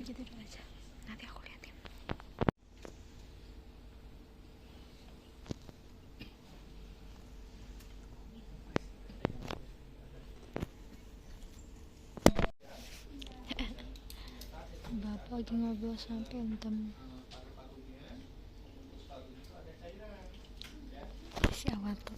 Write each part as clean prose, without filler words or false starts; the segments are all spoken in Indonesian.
gitu aja, nanti aku liatin. Bapak lagi ngobrol sama Phantom. Si awal tuh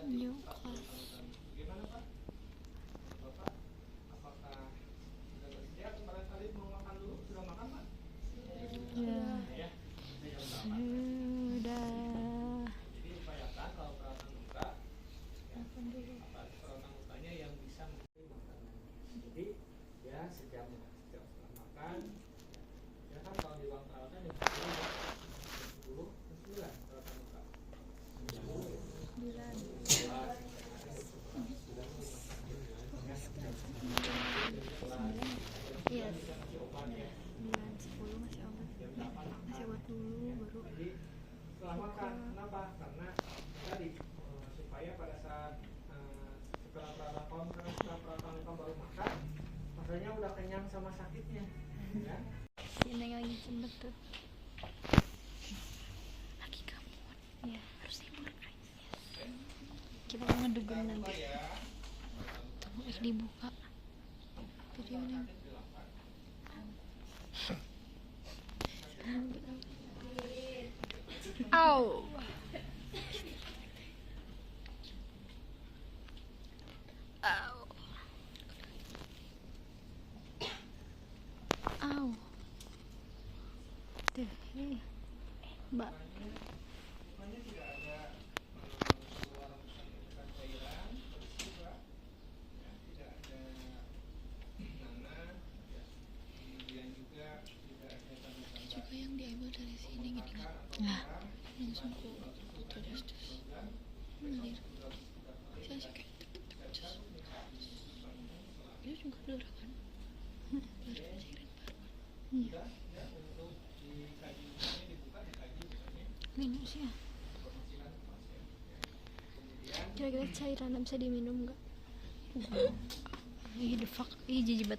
new class. Ya, sudah. Jadi ya sejam setelah makan, ya kan kalau di ruang perawatan ya 10 perawatan muka. Iya, 9-10 masih obat, masih obat dulu baru. Jadi setelah makan, kenapa? Karena tadi supaya pada saat setelah perawatan luka baru makan, rasanya udah kenyang sama sakitnya, ya. Si Neng lagi cembet tuh. Lagi kabur. Ya, harus timbul. Kita mau ngedugem nanti. Tuh, harus dibuka. Video Neng. Au. Au. Au. Tuh, Mbak. Juga yang diambil dari sini gini kan, Nah, langsung ku terus mengalir. Saya sih kayak terus itu juga darah kan, darah cairan baru kan. Minum sih ya. Kira-kira cairan bisa diminum nggak? Ih, the fuck, ih jijibet.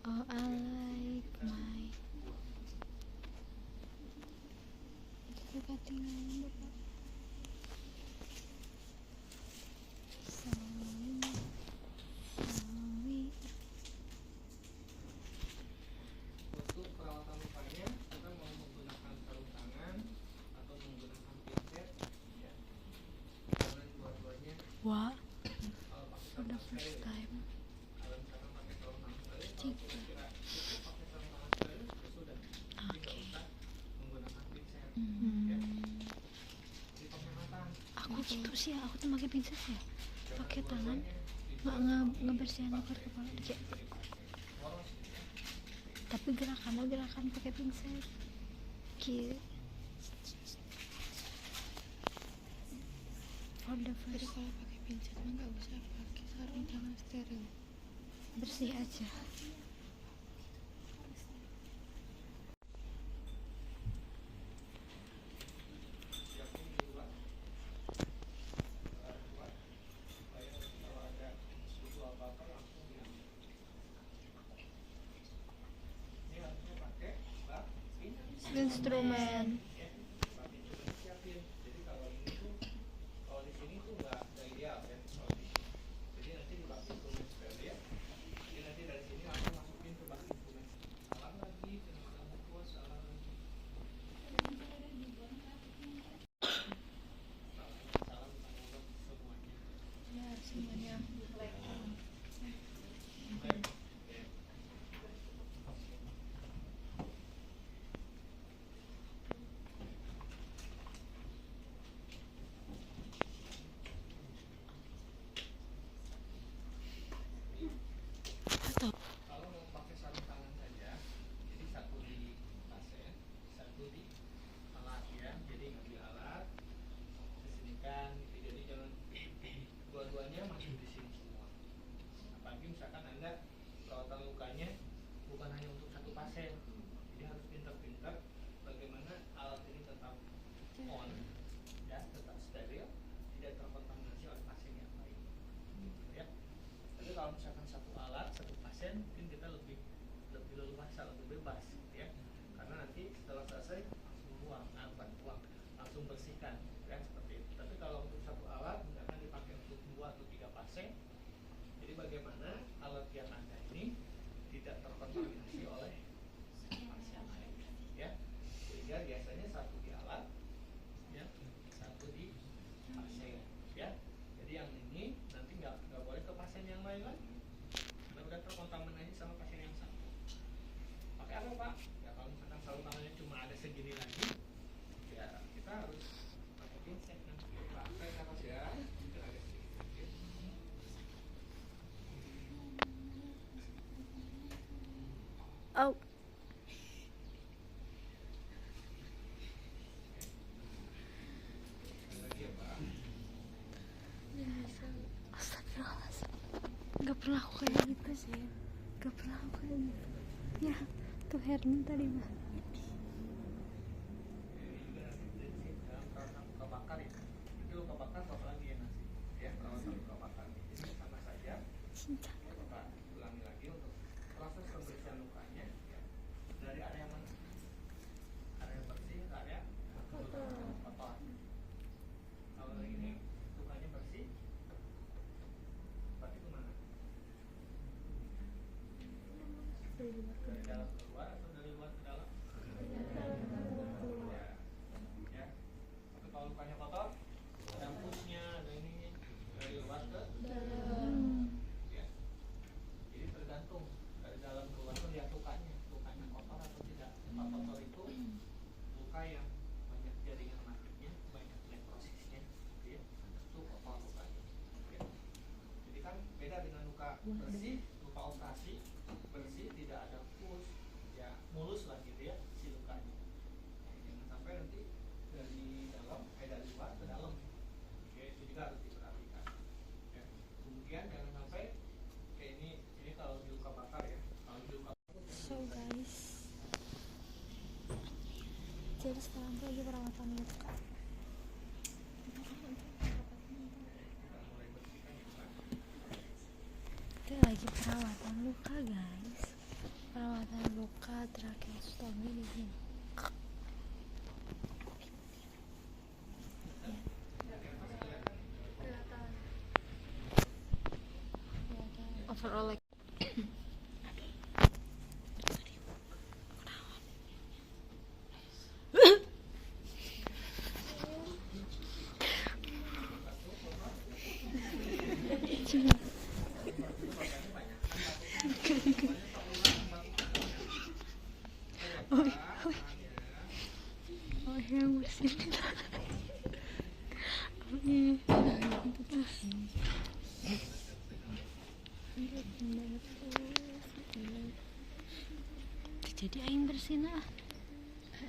Oh, I like my. Suka tinggal bapak. Sawi. Untuk perawatan lukanya kita mau menggunakan sarung tangan atau menggunakan pinset, ya. Karena dua-duanya Wah, kalau pakai for the sarung first steril, time. kalau misalkan pakai sarung tangan steril, Cik. kalau kira-kira cukup pakai sarung tangan steril itu sudah. Jadi nggak Oke. usah menggunakan pinset, ya. Jadi penghematan. Aku gitu sih ya, aku tuh pakai pinset ya. Pakai tangan, nggak ngebersihin akar kepala dikit. Tapi gerakan pakai pinset. Gitu. For the Jadi first, kalau pakai pinset mah nggak usah pakai sarung tangan steril. bersih aja. Instrumen. Jadi kalau ini tuh, kalau di sini tuh nggak ideal ya. Jadi nanti dipakai instrumen steril, ya. Jadi nanti dari sini langsung masuk kalau misalkan satu alat satu pasien mungkin kita lebih leluasa, lebih bebas ya, karena nanti setelah selesai langsung buang, langsung bersihkan ya, seperti itu. Tapi kalau untuk satu alat misalkan dipakai untuk 2 atau 3 pasien, jadi bagaimana alat yang ada ini tidak terkontaminasi oleh pasien lain ya, sehingga biasanya satu di alat ya, satu di pasien ya. Jadi yang ini nanti nggak boleh ke pasien yang lain lagi, karena udah terkontaminasi sama pasien yang satu. Pakai apa Pak? Ya kalau misalkan sarung tangannya cuma ada segini lagi, ya kita harus pakai pinset nanti. Pakai kapas ya, itu agak sedikit. Oh. Lagi ya Pak. Astagfirullahaladzim. Gak pernah aku kayak gitu sih. Gak pernah aku kayak gitu. Ya, tuh Hermin tadi mah. Ini juga nanti prinsip dalam perawatan luka bakar ya. Itu luka bakar apa lagi ya nasi? Ya, perawatan luka bakar. Ini sama saja. Cinta. Bapak ulangi lagi untuk proses pembersihan lukanya ya. Dari area mana? Area bersih, area kotor. Kalau ini lukanya bersih, berarti ke mana? Dari dalam ke luar atau dari luar ke dalam? Ya. Ya. Tapi kalau lukanya kotor, ada pusnya, ada ininya, dari luar ke ya. Jadi tergantung dari dalam keluar lihat lukanya kotor atau tidak. Luka kotor itu luka yang banyak jaringan matiknya, banyak nekrosisnya, gitu ya. Itu kotor lukanya. Ya. Jadi kan beda dengan luka bersih, luka operasi bersih tidak ada pus, ya mulus lah gitu ya si lukanya. Jangan sampai nanti dari dalam, dari luar ke dalam. Oke, itu juga harus diperhatikan. Ya. Kemudian jangan sampai kayak ini kalau di luka bakar ya, kalau di luka So guys, jadi sekarang tuh lagi perawatan luka. kita mulai bersihkan ya Pak. Itu lagi perawatan luka guys. Perawatan luka tracheostomi di sini. Overall like oh yang bersih. Jadi aing bersih nah.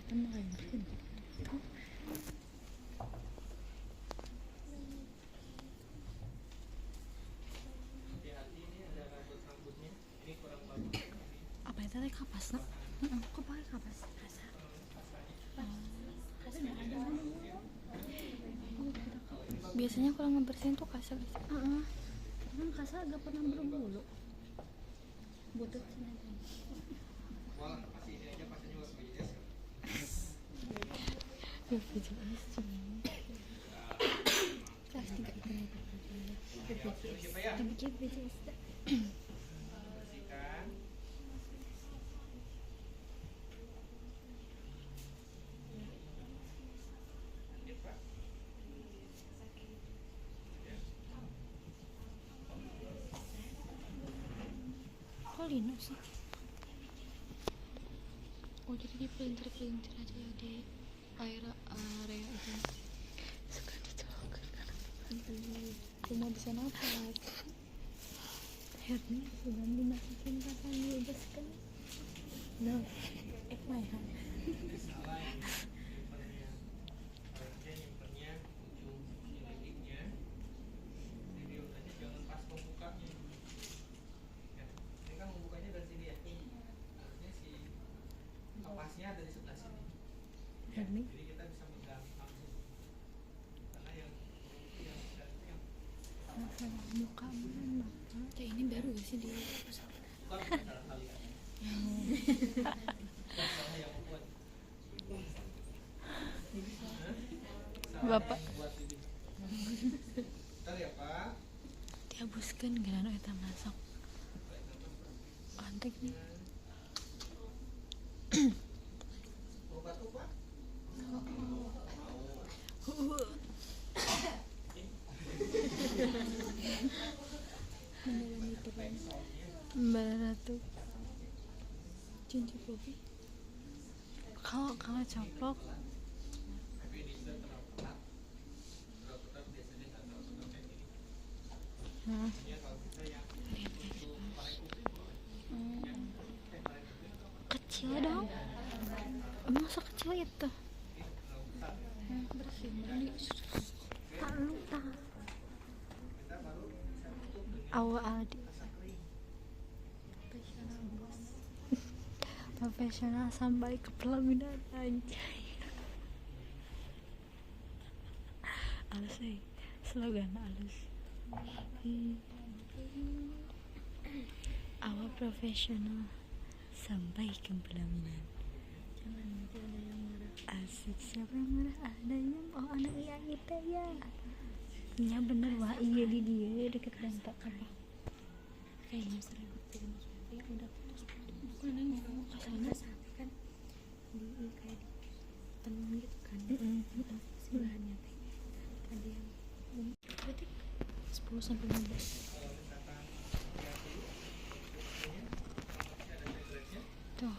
Tenang aing bersih. Hati-hati ini ada rambut-rambutnya, ini kurang bagus. Apa itu teh kapas nak? Kok pakai kapas? Rasa. Biasanya kalau ngebersihin tuh kasar. Kan kasar gak pernah berbulu. Butut sini. Walah, pasti ini aja pasnya juga BPJS. BPJS cuma. Kelas 3 itu BPJS. BPJS. Bersihkan. Lanjut Pak. Kok lino sih? Oh jadi di pelintir aja ya di area itu. Suka dicolokkan karena cuma bisa nafas. Herni sudah dimasukin kapan dibebaskan. No, my hand. Salah yang nyimpennya. Harusnya nyimpennya ujung liliknya. Jadi untanya jangan pas pembukanya. Ya, ini kan membukanya dari sini ya. Harusnya si kapasnya ada di sebelah sini. Ya, Herni. jadi kita bisa megang langsung. Karena yang yang muka mana? Ini baru gak sih dia? Bapak Bentar ya Pak. dihabuskan gara eta masak. Antek nih. Mau batu Pak? Mbak Ratu. Cincin kopi. Kalau coplok kecil dong. Masa kecil itu? Bersih mandi. Tak lupa. Awal Aldi. Profesional sampai ke pelaminan anjay. Alus sih, slogan alus. Awal profesional sampai ke pelaminan. Jangan nanti ada yang marah. Asik, siapa yang marah? Ada yang anak yang itu ya. Iya bener wah, iya di dia deket dampak apa? Kayaknya sering bikin ya udah putus. Bukan nanya kamu kesana sampai kan di kayak di tenun gitu kan. Sebelahnya teh ada yang berarti 10 sampai 15. Tuh.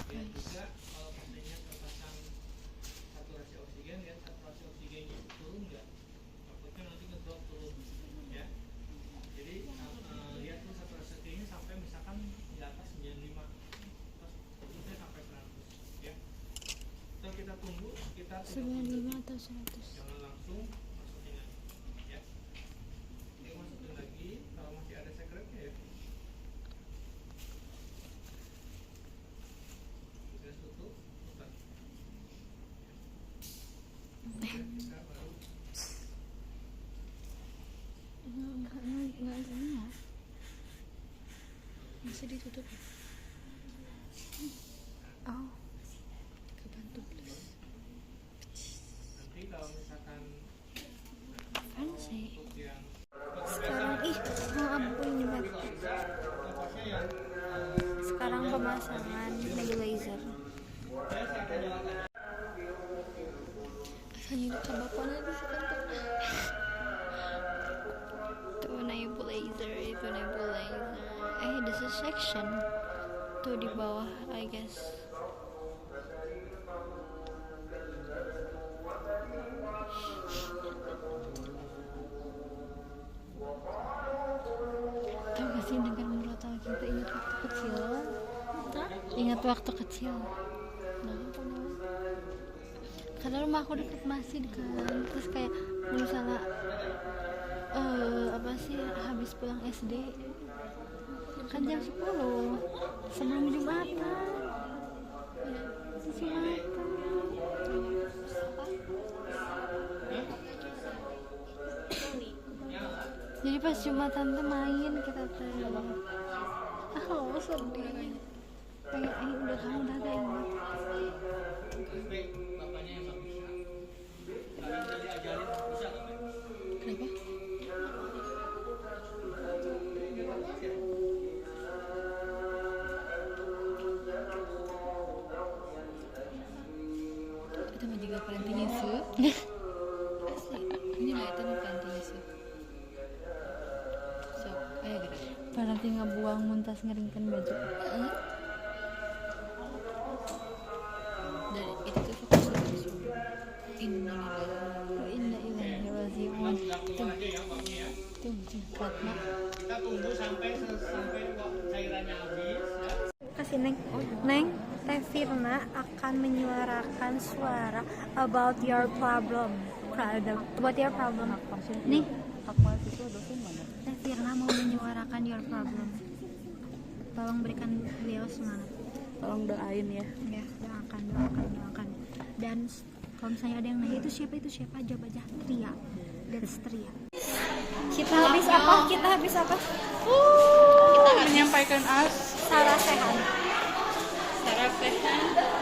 Dan juga kalau pasiennya terpasang saturasi oksigen ya, saturasi oksigennya itu turun nggak? Takutnya nanti ngedrop turun ya. Jadi lihat tuh saturasi oksigennya sampai misalkan di atas 95, terus itu sampai 100 ya. Terus kita tunggu sekitar 95 atau 100. jangan langsung masukin lagi ya. Ini masukin lagi kalau masih ada sekretnya ya. Sudah tutup, putar. Kita baru Enggak ya. Masih ditutup ya? Oh, Kapan tuh plus? nanti kalau misalkan apaan sih? untuk yang Sekarang maaf ini Mbak. nafasnya yang Sekarang pemasangan nebulizer. Asalnya itu kabapan aja sih kan Tuh nebulizer, itu nebulizer. This is section. Tuh di bawah, I guess. Tahu gak sih dengan murotal kita ingat waktu kecil? Ingat waktu kecil. Karena rumah aku deket masjid kan, terus kayak misalnya apa sih habis pulang SD kan jam 10 sebelum Jumatan ya, Jumatan. Jadi pas Jumatan tuh main kita tuh sedih pengen udah kamu udah gak ingat bapaknya yang sok bisa. Kalian udah diajarin bisa nggak? kenapa? Kita mah juga parentingnya su. Asli. Ini lah itu mah parentingnya su. So, ayo gerak. berarti ngebuang muntas ngeringkan baju. Dari itu tuh fokus terus. Innalillahi. Indah ilahi rajiun. Tuh kat mak Kita tunggu sampai cairannya habis ya. kasih neng Teh Firna akan menyuarakan suara about your problem nih. Teh Firna mau menyuarakan your problem. Tolong berikan beliau semangat. Tolong doain ya. Ya, doakan. Dan kalau misalnya ada yang nanya itu siapa jawab aja Tria. That's Tria. Kita habis apa? Kita habis apa? Menyampaikan Sarah Sehan. Sarah Sehan